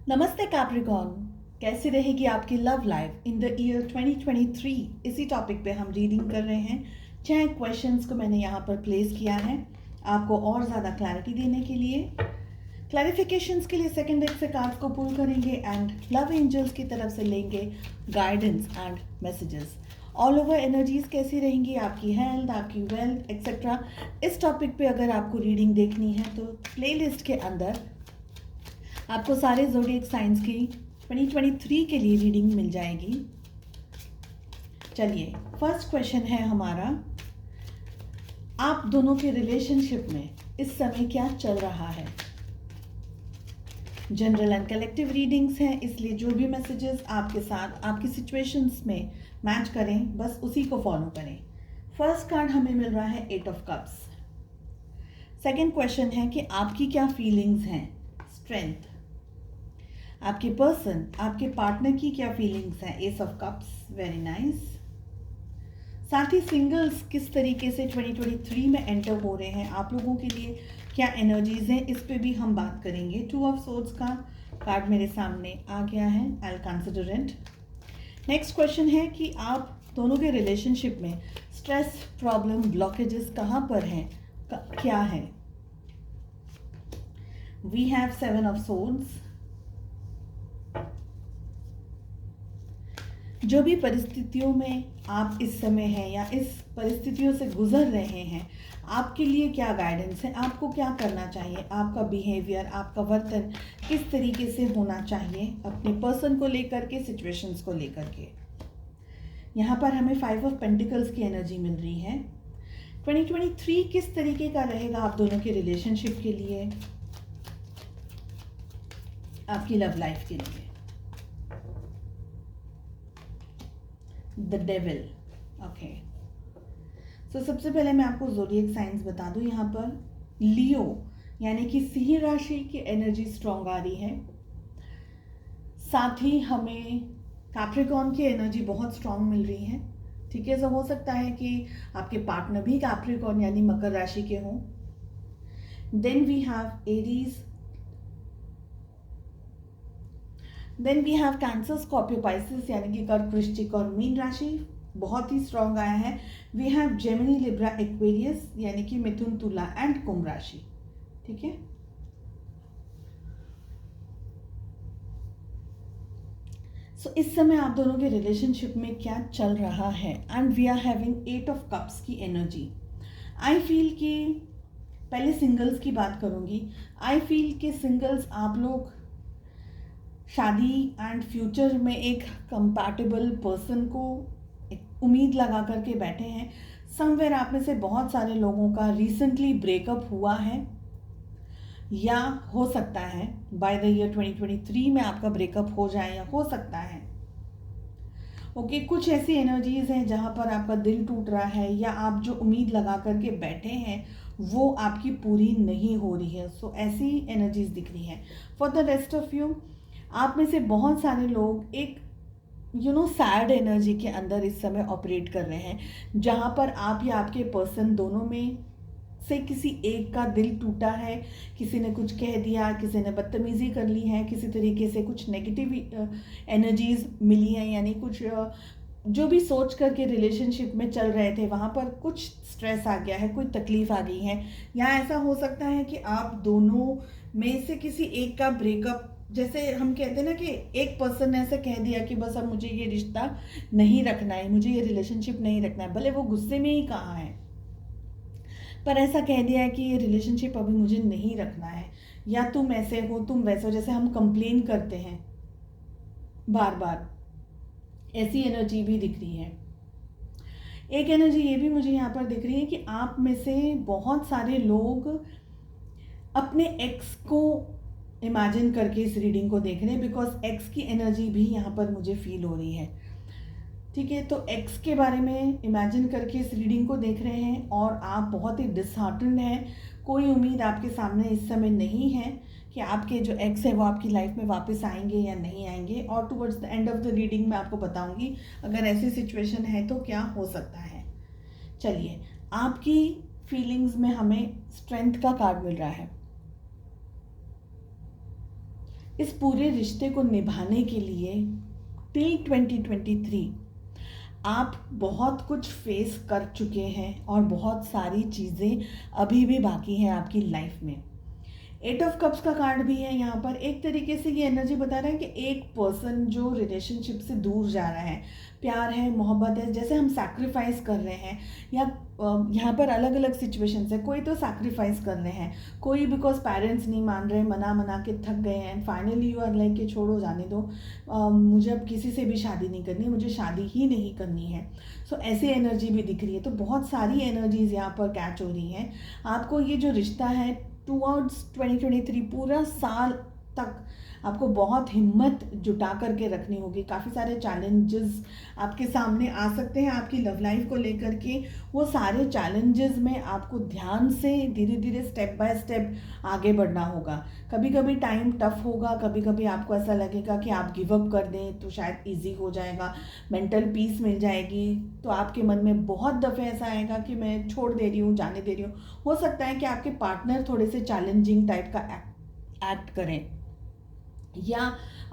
नमस्ते कैप्रिकॉर्न। कैसी रहेगी आपकी love life in the year 2023? इसी टॉपिक पे हम रीडिंग कर रहे हैं। 6 क्वेश्चंस को मैंने यहाँ पर प्लेस किया है आपको और ज़्यादा क्लैरिटी देने के लिए। क्लैरिफिकेशंस के लिए सेकंड डेक से कार्ड्स को पुल करेंगे एंड लव एंजल्स की तरफ से लेंगे guidance and messages. All over energies कैसी रहेंगी, आपकी हेल्थ, आपकी वेल्थ एक्सेट्रा। इस टॉपिक पे अगर आपको रीडिंग देखनी है तो प्लेलिस्ट के अंदर आपको सारे ज़ोडिएक साइंस की 2023 के लिए रीडिंग मिल जाएगी। चलिए, फर्स्ट क्वेश्चन है हमारा, आप दोनों के रिलेशनशिप में इस समय क्या चल रहा है। जनरल एंड कलेक्टिव रीडिंग्स हैं, इसलिए जो भी मैसेजेस आपके साथ आपकी सिचुएशंस में मैच करें बस उसी को फॉलो करें। फर्स्ट कार्ड हमें मिल रहा है 8 ऑफ कप्स। सेकेंड क्वेश्चन है कि आपकी क्या फीलिंग्स हैं। स्ट्रेंथ। आपके पर्सन, आपके पार्टनर की क्या फीलिंग्स हैं। S of cups, very nice. साथ ही सिंगल्स किस तरीके से 2023 में एंटर हो रहे हैं, आप लोगों के लिए क्या एनर्जीज हैं, इस पे भी हम बात करेंगे। 2 ऑफ सोर्ड्स का कार्ड मेरे सामने आ गया है, I will consider it. Next question है कि आप दोनों के रिलेशनशिप में स्ट्रेस, प्रॉब्लम, ब्लॉकेजेस कहाँ पर हैं, क्या है। We have 7 of swords. जो भी परिस्थितियों में आप इस समय हैं या इस परिस्थितियों से गुजर रहे हैं, आपके लिए क्या गाइडेंस है, आपको क्या करना चाहिए, आपका बिहेवियर, आपका वर्तन किस तरीके से होना चाहिए अपने पर्सन को लेकर के, सिचुएशंस को लेकर के। यहाँ पर हमें 5 ऑफ पेंटिकल्स की एनर्जी मिल रही है। 2023 किस तरीके का रहेगा आप दोनों के रिलेशनशिप के लिए, आपकी लव लाइफ के लिए। The devil, okay. सो सबसे पहले मैं आपको ज़ोडिएक साइंस बता दूं। यहाँ पर लियो यानी कि सिंह राशि की एनर्जी स्ट्रॉन्ग आ रही है। साथ ही हमें कैप्रिकॉर्न की एनर्जी बहुत स्ट्रॉन्ग मिल रही है। ठीक है, सो हो सकता है कि आपके पार्टनर भी कैप्रिकॉर्न यानी मकर राशि के हों। Then we have Aries, then we have Cancer, Scorpio, Pisces यानी कि कर्क, वृश्चिक और मीन राशि बहुत ही स्ट्रॉन्ग आया है। We have Gemini, Libra, Aquarius यानी कि मिथुन, तुला एंड कुंभ राशि। ठीक है, सो इस समय आप दोनों के रिलेशनशिप में क्या चल रहा है and we are having 8 of cups की एनर्जी। आई फील कि पहले सिंगल्स की बात करूंगी। आई फील कि सिंगल्स आप लोग शादी एंड फ्यूचर में एक कंपैटिबल पर्सन को एक उम्मीद लगा करके बैठे हैं। समवेयर आप में से बहुत सारे लोगों का रिसेंटली ब्रेकअप हुआ है या हो सकता है बाय द ईयर 2023 में आपका ब्रेकअप हो जाए या हो सकता है। ओके, कुछ ऐसी एनर्जीज हैं जहां पर आपका दिल टूट रहा है या आप जो उम्मीद लगा करके बैठे हैं वो आपकी पूरी नहीं हो रही है। सो ऐसी एनर्जीज दिख रही हैं। For the rest of you, आप में से बहुत सारे लोग एक सैड एनर्जी के अंदर इस समय ऑपरेट कर रहे हैं, जहां पर आप या आपके पर्सन दोनों में से किसी एक का दिल टूटा है। किसी ने कुछ कह दिया, किसी ने बदतमीजी कर ली है, किसी तरीके से कुछ नेगेटिव एनर्जीज मिली हैं, यानी कुछ जो भी सोच करके रिलेशनशिप में चल रहे थे वहाँ पर कुछ स्ट्रेस आ गया है, कोई तकलीफ आ गई है। या ऐसा हो सकता है कि आप दोनों में से किसी एक का ब्रेकअप, जैसे हम कहते हैं ना कि एक पर्सन ने ऐसे कह दिया कि बस अब मुझे ये रिश्ता नहीं रखना है, मुझे ये रिलेशनशिप नहीं रखना है, भले वो गुस्से में ही कहा है पर ऐसा कह दिया है कि ये रिलेशनशिप अभी मुझे नहीं रखना है, या तुम ऐसे हो तुम वैसे हो, जैसे हम कंप्लेन करते हैं बार बार, ऐसी एनर्जी भी दिख रही है। एक एनर्जी ये भी मुझे यहाँ पर दिख रही है कि आप में से बहुत सारे लोग अपने एक्स को इमेजिन करके इस रीडिंग को देख रहे हैं, बिकॉज एक्स की एनर्जी भी यहाँ पर मुझे फील हो रही है। ठीक है, तो एक्स के बारे में इमेजिन करके इस रीडिंग को देख रहे हैं और आप बहुत ही डिसहार्टन्ड हैं। कोई उम्मीद आपके सामने इस समय नहीं है कि आपके जो एक्स है वो आपकी लाइफ में वापस आएंगे या नहीं आएंगे। और towards the end of the reading मैं आपको बताऊंगी अगर ऐसी सिचुएशन है तो क्या हो सकता है। चलिए, आपकी फीलिंग्स में हमें स्ट्रेंथ का कार्ड मिल रहा है। इस पूरे रिश्ते को निभाने के लिए टिल 2023 आप बहुत कुछ फेस कर चुके हैं और बहुत सारी चीज़ें अभी भी बाकी हैं आपकी लाइफ में। 8 ऑफ कप्स का कार्ड भी है यहाँ पर। एक तरीके से ये एनर्जी बता रहा है कि एक पर्सन जो रिलेशनशिप से दूर जा रहा है, प्यार है, मोहब्बत है, जैसे हम सैक्रिफाइस कर रहे हैं, या यहाँ पर अलग अलग सिचुएशंस है। कोई तो सैक्रिफाइस कर रहे हैं, कोई बिकॉज पेरेंट्स नहीं मान रहे, मना के थक गए हैं, फाइनली यू आर लाइक कि छोड़ो जाने दो, मुझे अब किसी से भी शादी नहीं करनी, मुझे शादी ही नहीं करनी है। सो ऐसी एनर्जी भी दिख रही है। तो बहुत सारी एनर्जीज यहाँ पर कैच हो रही हैं। आपको ये जो रिश्ता है टूवर्ड्स 2023 पूरा साल तक आपको बहुत हिम्मत जुटा करके रखनी होगी। काफ़ी सारे चैलेंजेस आपके सामने आ सकते हैं आपकी लव लाइफ को लेकर के। वो सारे चैलेंजेस में आपको ध्यान से धीरे धीरे स्टेप बाय स्टेप आगे बढ़ना होगा। कभी कभी टाइम टफ होगा, कभी कभी आपको ऐसा लगेगा कि आप गिव अप कर दें तो शायद इजी हो जाएगा, मेंटल पीस मिल जाएगी। तो आपके मन में बहुत दफ़े ऐसा आएगा कि मैं छोड़ दे रही हूँ, जाने दे रही हूँ। हो सकता है कि आपके पार्टनर थोड़े से चैलेंजिंग टाइप का एक्ट करें, या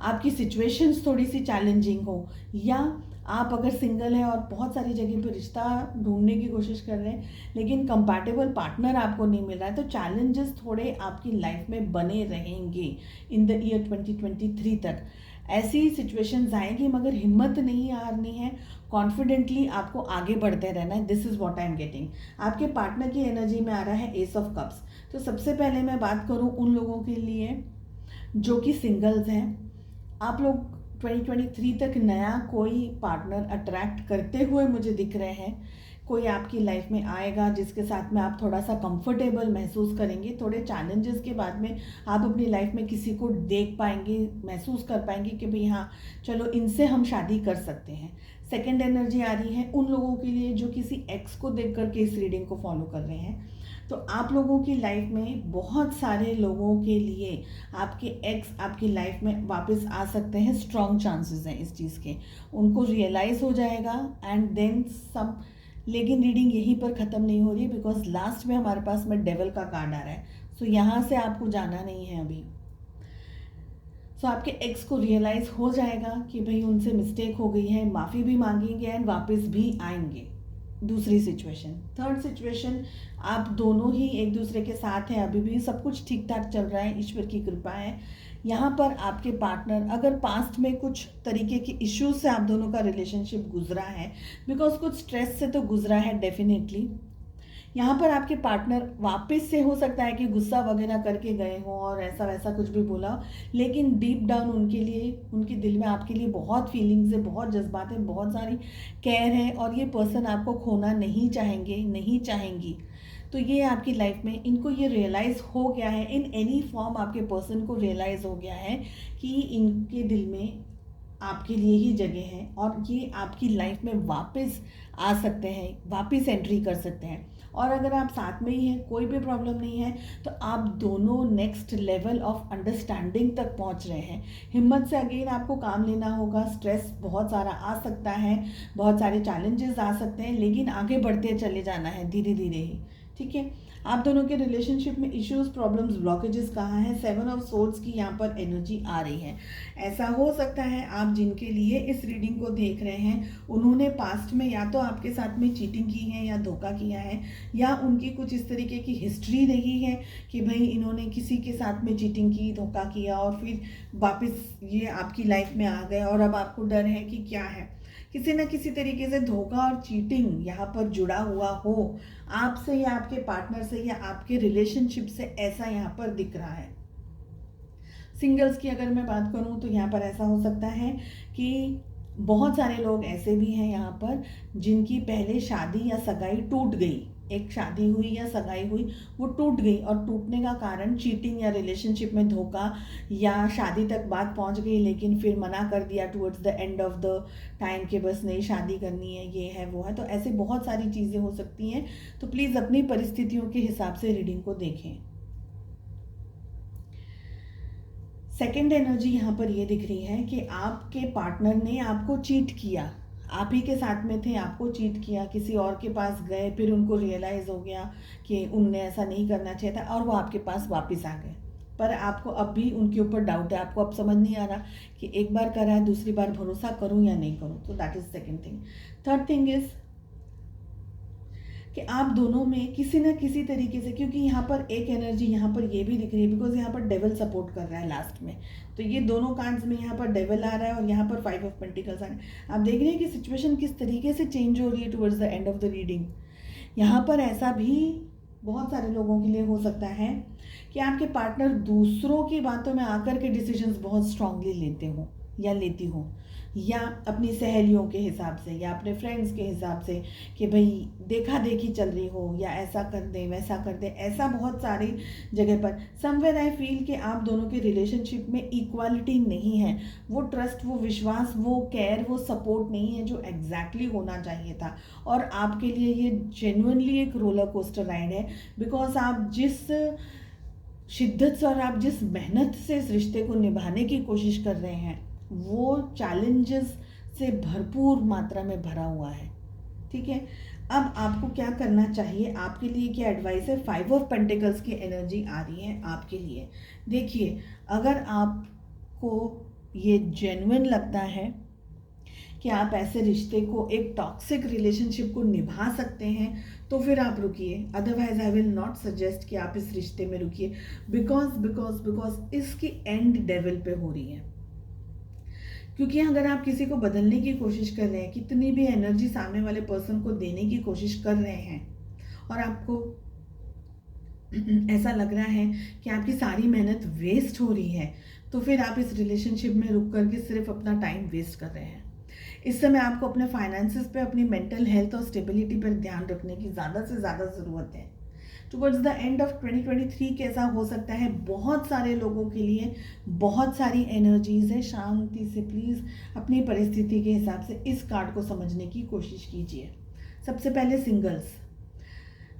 आपकी सिचुएशंस थोड़ी सी चैलेंजिंग हो, या आप अगर सिंगल हैं और बहुत सारी जगह पर रिश्ता ढूंढने की कोशिश कर रहे हैं लेकिन कंपैटिबल पार्टनर आपको नहीं मिल रहा है, तो चैलेंजेस थोड़े आपकी लाइफ में बने रहेंगे इन द ईयर 2023 तक। ऐसी सिचुएशंस आएंगी, मगर हिम्मत नहीं हारनी है, कॉन्फिडेंटली आपको आगे बढ़ते रहना है। This is what I am getting. आपके पार्टनर की एनर्जी में आ रहा है एस ऑफ कप्स। तो सबसे पहले मैं बात करूं उन लोगों के लिए जो कि सिंगल्स हैं। आप लोग 2023 तक नया कोई पार्टनर अट्रैक्ट करते हुए मुझे दिख रहे हैं। कोई आपकी लाइफ में आएगा जिसके साथ में आप थोड़ा सा कंफर्टेबल महसूस करेंगे। थोड़े चैलेंजेस के बाद में आप अपनी लाइफ में किसी को देख पाएंगे, महसूस कर पाएंगे कि भाई हाँ चलो इनसे हम शादी कर सकते हैं। सेकंड एनर्जी आ रही है उन लोगों के लिए जो किसी एक्स को देख करके इस रीडिंग को फॉलो कर रहे हैं। तो आप लोगों की लाइफ में बहुत सारे लोगों के लिए आपके एक्स आपकी लाइफ में वापस आ सकते हैं। स्ट्रॉन्ग चांसेस हैं इस चीज़ के, उनको रियलाइज़ हो जाएगा एंड देन सम। लेकिन रीडिंग यहीं पर ख़त्म नहीं हो रही है, बिकॉज लास्ट में हमारे पास में डेविल का कार्ड आ रहा है। सो यहाँ से आपको जाना नहीं है अभी। सो आपके एक्स को रियलाइज़ हो जाएगा कि भाई उनसे मिस्टेक हो गई है, माफ़ी भी मांगेंगे एंड वापस भी आएंगे। दूसरी सिचुएशन, थर्ड सिचुएशन, आप दोनों ही एक दूसरे के साथ हैं, अभी भी सब कुछ ठीक ठाक चल रहा है, ईश्वर की कृपा है। यहाँ पर आपके पार्टनर अगर पास्ट में कुछ तरीके के इश्यूज से आप दोनों का रिलेशनशिप गुजरा है, बिकॉज कुछ स्ट्रेस से तो गुजरा है डेफिनेटली, यहाँ पर आपके पार्टनर वापस से हो सकता है कि गुस्सा वगैरह करके गए हों और ऐसा वैसा कुछ भी बोला हो, लेकिन डीप डाउन उनके लिए, उनके दिल में आपके लिए बहुत फीलिंग्स है, बहुत जज्बात हैं, बहुत सारी केयर है, और ये पर्सन आपको खोना नहीं चाहेंगे, नहीं चाहेंगी। तो ये आपकी लाइफ में इनको ये रियलाइज़ हो गया है, इन एनी फॉर्म आपके पर्सन को रियलाइज़ हो गया है कि इनके दिल में आपके लिए ही जगह है और ये आपकी लाइफ में वापस आ सकते हैं, वापस एंट्री कर सकते हैं। और अगर आप साथ में ही हैं, कोई भी प्रॉब्लम नहीं है, तो आप दोनों नेक्स्ट लेवल ऑफ अंडरस्टैंडिंग तक पहुंच रहे हैं। हिम्मत से अगेन आपको काम लेना होगा। स्ट्रेस बहुत सारा आ सकता है, बहुत सारे चैलेंजेस आ सकते हैं, लेकिन आगे बढ़ते चले जाना है धीरे धीरे ही, ठीक है। आप दोनों के रिलेशनशिप में इश्यूज, प्रॉब्लम्स, ब्लॉकेजेस कहाँ हैं? 7 ऑफ सोर्ड्स की यहाँ पर एनर्जी आ रही है। ऐसा हो सकता है आप जिनके लिए इस रीडिंग को देख रहे हैं, उन्होंने पास्ट में या तो आपके साथ में चीटिंग की है या धोखा किया है, या उनकी कुछ इस तरीके की हिस्ट्री रही है कि भाई इन्होंने किसी के साथ में चीटिंग की, धोखा किया और फिर वापस ये आपकी लाइफ में आ गए और अब आपको डर है कि क्या है। किसी न किसी तरीके से धोखा और चीटिंग यहाँ पर जुड़ा हुआ हो आपसे या आपके पार्टनर से या आपके रिलेशनशिप से, ऐसा यहाँ पर दिख रहा है। सिंगल्स की अगर मैं बात करूँ तो यहाँ पर ऐसा हो सकता है कि बहुत सारे लोग ऐसे भी हैं यहाँ पर जिनकी पहले शादी या सगाई टूट गई। एक शादी हुई या सगाई हुई, वो टूट गई, और टूटने का कारण चीटिंग या रिलेशनशिप में धोखा, या शादी तक बात पहुंच गई लेकिन फिर मना कर दिया towards the end of the time के बस नहीं शादी करनी है, ये है वो है। तो ऐसे बहुत सारी चीज़ें हो सकती हैं। तो प्लीज़ अपनी परिस्थितियों के हिसाब से रीडिंग को देखें। सेकेंड एनर्जी यहाँ पर ये दिख रही है कि आपके पार्टनर ने आपको चीट किया, आप ही के साथ में थे, आपको चीट किया, किसी और के पास गए, फिर उनको रियलाइज़ हो गया कि उनने ऐसा नहीं करना चाहिए था और वो आपके पास वापस आ गए। पर आपको अब भी उनके ऊपर डाउट है, आपको अब समझ नहीं आ रहा कि एक बार करा है दूसरी बार भरोसा करूं या नहीं करूं। तो that is second thing. Third thing is कि आप दोनों में किसी ना किसी तरीके से, क्योंकि यहाँ पर एक एनर्जी यहाँ पर ये भी दिख रही है, बिकॉज यहाँ पर डेविल सपोर्ट कर रहा है लास्ट में, तो ये दोनों कार्ड्स में यहाँ पर डेविल आ रहा है और यहाँ पर 5 ऑफ पेंटिकल्स आ रहे हैं। आप देख रहे हैं कि सिचुएशन किस तरीके से चेंज हो रही है towards the end of the reading. यहाँ पर ऐसा भी बहुत सारे लोगों के लिए हो सकता है कि आपके पार्टनर दूसरों की बातों में आकर के डिसीजंस बहुत स्ट्रांगली लेते हो या लेती हो, या अपनी सहेलियों के हिसाब से या अपने फ्रेंड्स के हिसाब से कि भाई देखा देखी चल रही हो, या ऐसा कर दे वैसा कर दे, ऐसा बहुत सारी जगह पर समवेयर आई फील कि आप दोनों के रिलेशनशिप में इक्वालिटी नहीं है। वो ट्रस्ट, वो विश्वास, वो केयर, वो सपोर्ट नहीं है जो एग्जैक्टली होना चाहिए था। और आपके लिए ये जेन्युइनली एक रोलर कोस्टर राइड है, बिकॉज आप जिस शिद्दत से और आप जिस मेहनत से इस रिश्ते को निभाने की कोशिश कर रहे हैं वो चैलेंजेस से भरपूर मात्रा में भरा हुआ है। ठीक है, अब आपको क्या करना चाहिए, आपके लिए क्या एडवाइस है। 5 ऑफ पेंटिकल्स की एनर्जी आ रही है आपके लिए। देखिए, अगर आपको ये जेन्युइन लगता है कि आप ऐसे रिश्ते को, एक टॉक्सिक रिलेशनशिप को निभा सकते हैं, तो फिर आप रुकिए। Otherwise I will not suggest कि आप इस रिश्ते में रुकिए, बिकॉज इसकी एंड डेविल पे हो रही है। क्योंकि अगर आप किसी को बदलने की कोशिश कर रहे हैं, कितनी भी एनर्जी सामने वाले पर्सन को देने की कोशिश कर रहे हैं, और आपको ऐसा लग रहा है कि आपकी सारी मेहनत वेस्ट हो रही है, तो फिर आप इस रिलेशनशिप में रुक करके सिर्फ अपना टाइम वेस्ट कर रहे हैं। इस समय आपको अपने फाइनेंसेस पे, अपनी मेंटल हेल्थ और स्टेबिलिटी पर ध्यान रखने की ज़्यादा से ज़्यादा ज़रूरत है। टुवर्ड्स द एंड ऑफ 2023 कैसा हो सकता है, बहुत सारे लोगों के लिए बहुत सारी एनर्जीज है। शांति से प्लीज़ अपनी परिस्थिति के हिसाब से इस कार्ड को समझने की कोशिश कीजिए। सबसे पहले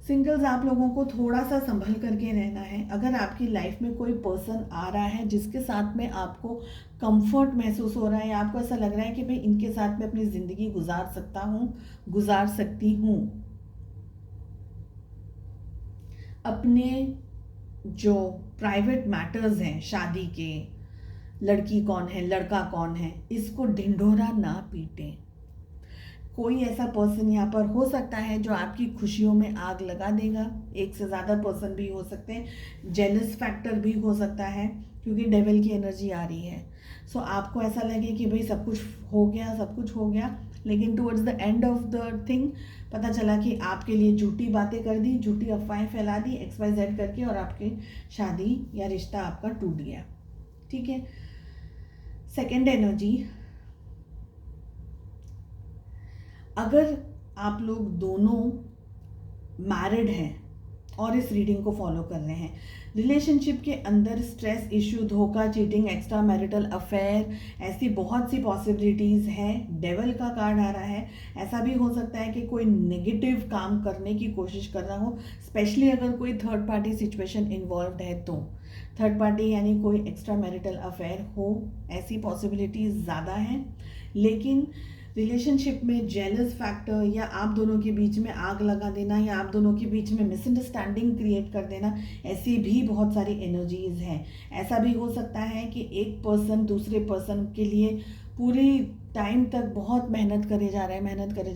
सिंगल्स आप लोगों को थोड़ा सा संभल करके रहना है। अगर आपकी लाइफ में कोई पर्सन आ रहा है जिसके साथ में आपको कंफर्ट महसूस हो रहा है, आपको ऐसा लग रहा है कि भाई इनके साथ में अपनी ज़िंदगी गुजार सकता हूँ, गुजार सकती हूँ, अपने जो प्राइवेट मैटर्स हैं, शादी के, लड़की कौन है लड़का कौन है, इसको ढिंढोरा ना पीटें। कोई ऐसा पर्सन यहाँ पर हो सकता है जो आपकी खुशियों में आग लगा देगा। एक से ज़्यादा पर्सन भी हो सकते हैं, जेलस फैक्टर भी हो सकता है, क्योंकि डेविल की एनर्जी आ रही है। सो आपको ऐसा लगे कि भाई सब कुछ हो गया, लेकिन towards the end of the thing पता चला कि आपके लिए झूठी बातें कर दी, झूठी अफवाहें फैला दी XYZ करके, और आपकी शादी या रिश्ता आपका टूट गया। ठीक है, सेकेंड एनर्जी, अगर आप लोग दोनों मैरिड हैं और इस रीडिंग को फॉलो कर रहे हैं, रिलेशनशिप के अंदर स्ट्रेस इश्यू, धोखा, चीटिंग, एक्स्ट्रा मैरिटल अफेयर, ऐसी बहुत सी पॉसिबिलिटीज़ हैं। डेविल का कार्ड आ रहा है। ऐसा भी हो सकता है कि कोई नेगेटिव काम करने की कोशिश कर रहा हो, स्पेशली अगर कोई थर्ड पार्टी सिचुएशन इन्वॉल्व है, तो थर्ड पार्टी यानी कोई एक्स्ट्रा मैरिटल अफेयर हो, ऐसी पॉसिबिलिटीज़ ज़्यादा हैं। लेकिन रिलेशनशिप में जेलस फैक्टर, या आप दोनों के बीच में आग लगा देना, या आप दोनों के बीच में मिसअंडरस्टैंडिंग क्रिएट कर देना, ऐसी भी बहुत सारी एनर्जीज हैं। ऐसा भी हो सकता है कि एक पर्सन दूसरे पर्सन के लिए पूरी टाइम तक बहुत मेहनत करे जा रहा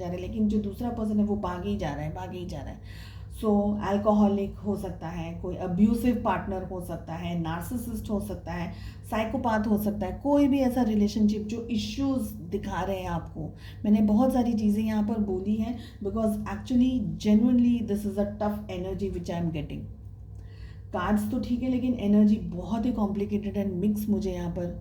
है, लेकिन जो दूसरा पर्सन है वो भागे ही जा रहा है। सो अल्कोहलिक हो सकता है, कोई अब्यूसिव पार्टनर हो सकता है, नार्सिसिस्ट हो सकता है, साइकोपाथ हो सकता है, कोई भी ऐसा रिलेशनशिप जो इश्यूज दिखा रहे हैं आपको। मैंने बहुत सारी चीज़ें यहाँ पर बोली हैं, because actually genuinely this is a tough energy which I am getting. Cards तो ठीक है, लेकिन एनर्जी बहुत ही कॉम्प्लिकेटेड एंड मिक्स मुझे यहाँ पर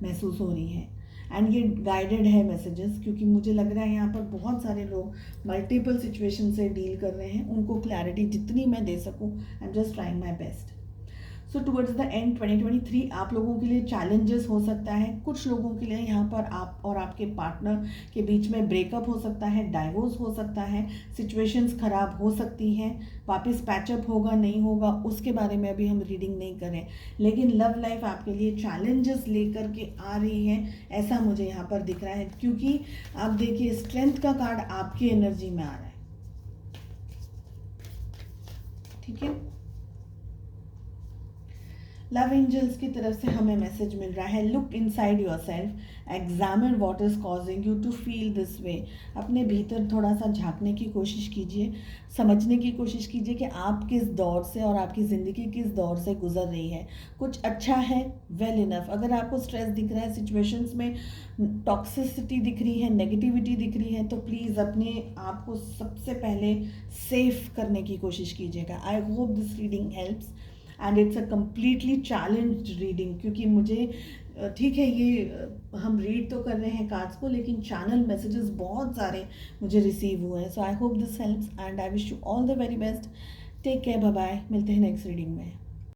महसूस हो रही है। एंड ये गाइडेड है मैसेजेस, क्योंकि मुझे लग रहा है यहाँ पर बहुत सारे लोग मल्टीपल सिचुएशन से डील कर रहे हैं। उनको क्लैरिटी जितनी मैं दे सकूँ, I am just trying my best. So towards the end 2023 आप लोगों के लिए चैलेंजेस हो सकता है। कुछ लोगों के लिए यहाँ पर आप और आपके पार्टनर के बीच में ब्रेकअप हो सकता है, डाइवोर्स हो सकता है, सिचुएशंस खराब हो सकती हैं, वापस पैचअप होगा नहीं होगा उसके बारे में अभी हम रीडिंग नहीं करें। लेकिन लव लाइफ आपके लिए चैलेंजेस लेकर के आ रही है, ऐसा मुझे यहाँ पर दिख रहा है। क्योंकि आप देखिए, स्ट्रेंथ का कार्ड आपकी एनर्जी में आ रहा है। ठीक है, लव एंजल्स की तरफ से हमें मैसेज मिल रहा है, look inside yourself, examine what is causing you to feel this way. अपने भीतर थोड़ा सा झांकने की कोशिश कीजिए, समझने की कोशिश कीजिए कि आप किस दौर से और आपकी ज़िंदगी किस दौर से गुजर रही है। कुछ अच्छा है, वेल इनफ। अगर आपको स्ट्रेस दिख रहा है, सिचुएशंस में टॉक्सिसिटी दिख रही है, नेगेटिविटी दिख रही है, तो प्लीज़ अपने आप को सबसे पहले सेफ करने की कोशिश कीजिएगा। आई hope this reading helps and it's a completely challenged reading, क्योंकि मुझे ठीक है ये हम रीड तो कर रहे हैं कार्ड्स को, लेकिन चैनल मैसेजेस बहुत सारे मुझे रिसीव हुए हैं। So I hope this helps and I wish you all the very best. Take care, bye bye, मिलते हैं नेक्स्ट रीडिंग में।